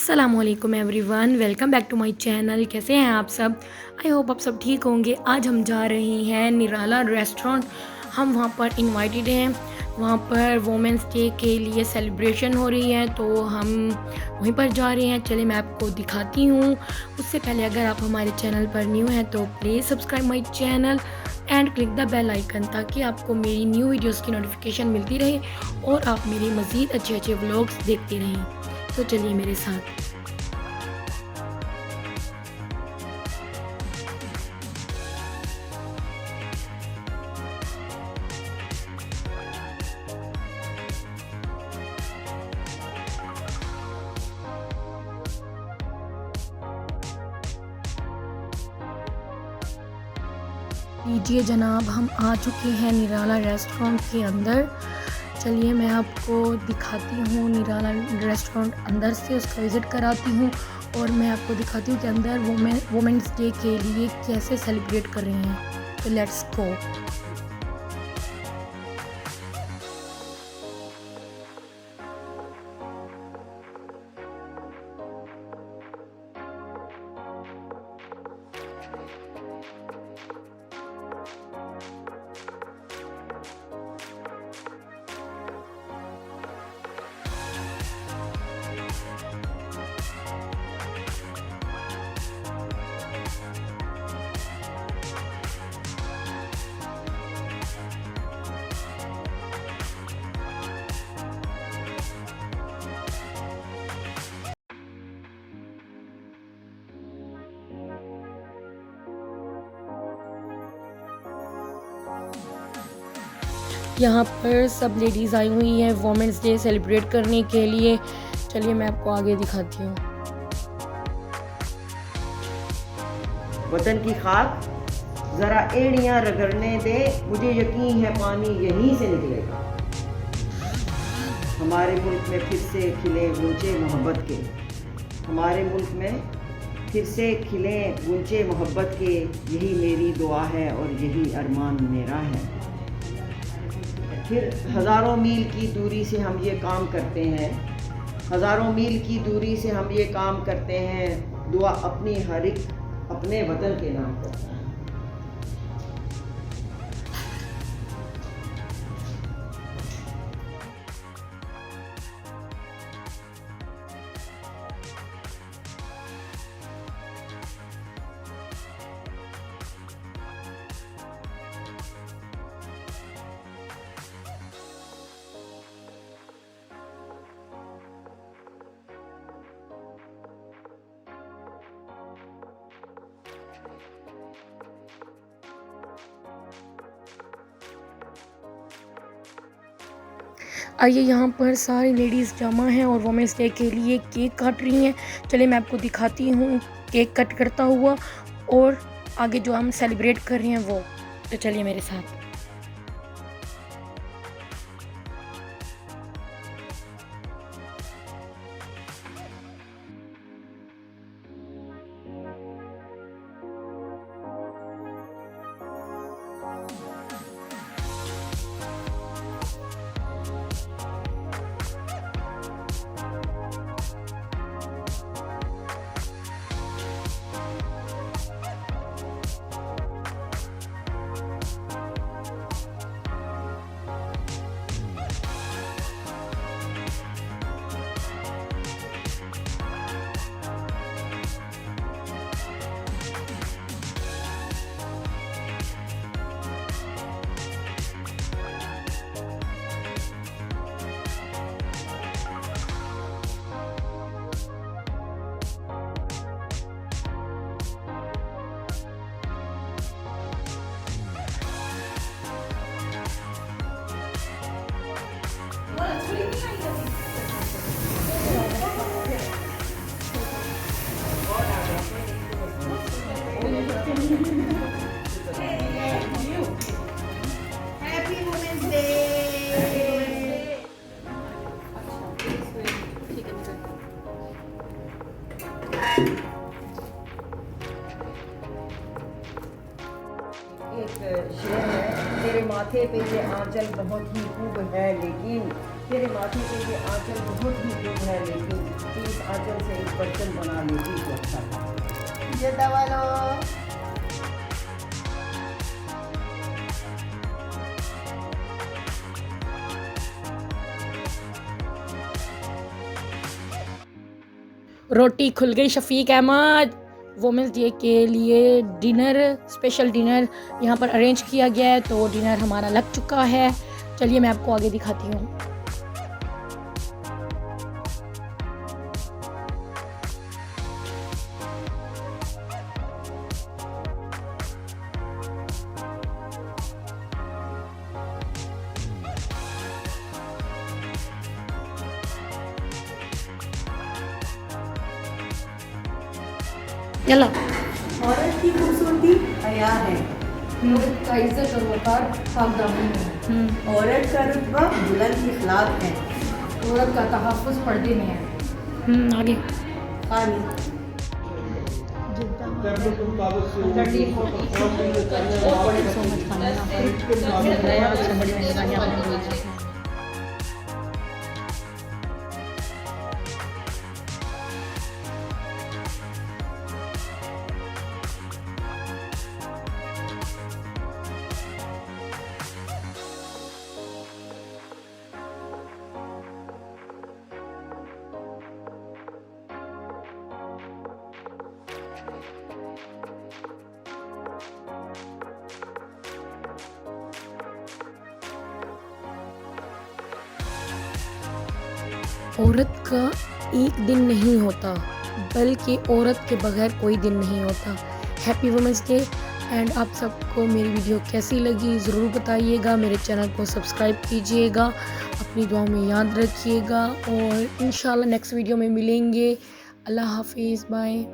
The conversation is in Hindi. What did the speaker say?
अस्सलामुअलैकुम everyone, welcome back to my channel. कैसे हैं आप सब? आई होप आप सब ठीक होंगे। आज हम जा रहे हैं निराला रेस्टोरेंट। हम वहाँ पर इनवाइटेड हैं। वहाँ पर वोमेंस डे के लिए सेलिब्रेशन हो रही है, तो हम वहीं पर जा रहे हैं। चलिए मैं आपको दिखाती हूँ। उससे पहले अगर आप हमारे चैनल पर न्यू हैं तो please subscribe my channel and click the bell icon, ताकि आपको मेरी न्यू वीडियोज़ की नोटिफिकेशन मिलती रहे और आप मेरे मज़ीद अच्छे अच्छे व्लॉग्स देखते रहें। तो चलिए मेरे साथ। लीजिए जनाब, हम आ चुके हैं निराला रेस्टोरेंट के अंदर। चलिए मैं आपको दिखाती हूँ निराला रेस्टोरेंट अंदर से, उसका विज़िट कराती हूँ और मैं आपको दिखाती हूँ कि अंदर वोमेंस डे के लिए कैसे सेलिब्रेट कर रहे हैं। तो लेट्स गो। यहाँ पर सब लेडीज़ आई हुई हैं वोमेंस डे सेलिब्रेट करने के लिए। चलिए मैं आपको आगे दिखाती हूँ। वतन की खाक ज़रा एड़ियाँ रगड़ने दे, मुझे यकीन है पानी यहीं से निकलेगा। हमारे मुल्क में फिर से खिले गूंजे मोहब्बत के, हमारे मुल्क में फिर से खिले गूंजे मोहब्बत के, यही मेरी दुआ है और यही अरमान मेरा है। फिर हज़ारों मील की दूरी से हम ये काम करते हैं, हज़ारों मील की दूरी से हम ये काम करते हैं, दुआ अपनी हर एक अपने वतन के नाम करता है। आइए, यहाँ पर सारी लेडीज़ जमा हैं और वोमेंस डे के लिए केक काट रही हैं। चलिए मैं आपको दिखाती हूँ केक कट करता हुआ और आगे जो हम सेलिब्रेट कर रहे हैं वो। तो चलिए मेरे साथ। Happy women's day. एक शेर है, तेरे माथे पे ये आंचल बहुत ही खूब है, लेकिन तेरे माथे पे ये आंचल बहुत ही खूब है, लेकिन चाहती इस आंचल से एक बर्तन बना लेती तो अच्छा था। ये दवा लो। रोटी खुल गई शफीक अहमद। वुमेंस डे के लिए डिनर, स्पेशल डिनर यहाँ पर अरेंज किया गया है, तो डिनर हमारा लग चुका है। चलिए मैं आपको आगे दिखाती हूँ। चलो, औरत की खूबसूरती हया है। औरत का इज्जत और वकार पाक दामन है। औरत का रुतबा बुलंद इखलाक है। औरत का तहफ़्फ़ुज़ पर्दे में है। आगे पानी औरत का एक दिन नहीं होता, बल्कि औरत के बगैर कोई दिन नहीं होता। Happy women's day. एंड आप सबको मेरी वीडियो कैसी लगी ज़रूर बताइएगा। मेरे चैनल को सब्सक्राइब कीजिएगा, अपनी दुआ में याद रखिएगा और इंशाल्लाह नेक्स्ट वीडियो में मिलेंगे। अल्लाह हाफिज़, बाय।